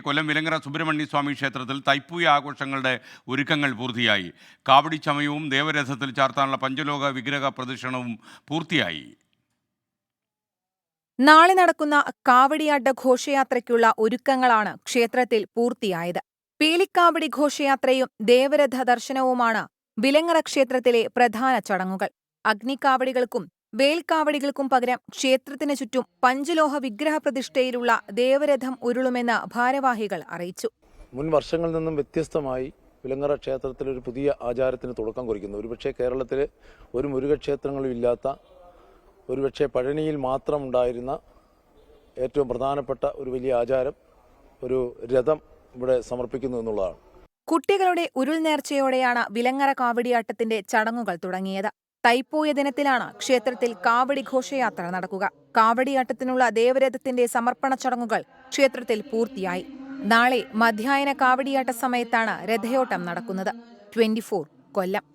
കൊല്ലം വിലങ്ങര സുബ്രഹ്മണ്യ സ്വാമി ക്ഷേത്രത്തിൽ തൈപ്പൂയ ആഘോഷങ്ങളുടെ ഒരുക്കങ്ങൾ പൂർത്തിയായി. കാവടി ചമയവും ദേവരഥത്തിൽ ചാർത്താനുള്ള പഞ്ചലോക വിഗ്രഹ പ്രദക്ഷിണവും പൂർത്തിയായി. നാളെ നടക്കുന്ന കാവടിയാട്ട ഘോഷയാത്രയ്ക്കുള്ള ഒരുക്കങ്ങളാണ് ക്ഷേത്രത്തിൽ പൂർത്തിയായത്. പീലിക്കാവടി ഘോഷയാത്രയും ദേവരഥ ദർശനവുമാണ് വിലങ്ങര ക്ഷേത്രത്തിലെ പ്രധാന ചടങ്ങുകൾ. അഗ്നിക്കാവടികൾക്കും വേൽക്കാവടികൾക്കും പകരം ക്ഷേത്രത്തിന് ചുറ്റും പഞ്ചലോഹ വിഗ്രഹ പ്രതിഷ്ഠയിലുള്ള ദേവരഥം ഉരുളുമെന്ന് ഭാരവാഹികൾ അറിയിച്ചു. മുൻ വർഷങ്ങളിൽ നിന്നും വ്യത്യസ്തമായി വിലങ്ങര ക്ഷേത്രത്തിൽ ഒരു പുതിയ ആചാരത്തിന് തുടക്കം കുറിക്കുന്നു. ഒരുപക്ഷെ കേരളത്തിൽ ഒരു മുരുകക്ഷേത്രങ്ങളും ഇല്ലാത്ത, ഒരുപക്ഷെ പഴനിയിൽ മാത്രം ഉണ്ടായിരുന്ന ഏറ്റവും പ്രധാനപ്പെട്ട ഒരു വലിയ ആചാരം, ഒരു രഥം ഇവിടെ സമർപ്പിക്കുന്നു എന്നുള്ളതാണ്. കുട്ടികളുടെ ഉരുൾ നേർച്ചയോടെയാണ് വിലങ്ങര കാവടിയാട്ടത്തിന്റെ ചടങ്ങുകൾ തുടങ്ങിയത്. തൈപ്പൂയ ദിനത്തിലാണ് ക്ഷേത്രത്തിൽ കാവടി ഘോഷയാത്ര നടക്കുക. കാവടിയാട്ടത്തിനുള്ള ദേവരഥത്തിന്റെ സമർപ്പണ ചടങ്ങുകൾ ക്ഷേത്രത്തിൽ പൂർത്തിയായി. നാളെ മധ്യാഹ്ന കാവടിയാട്ട സമയത്താണ് രഥയോട്ടം നടക്കുന്നത്. 24 കൊല്ലം.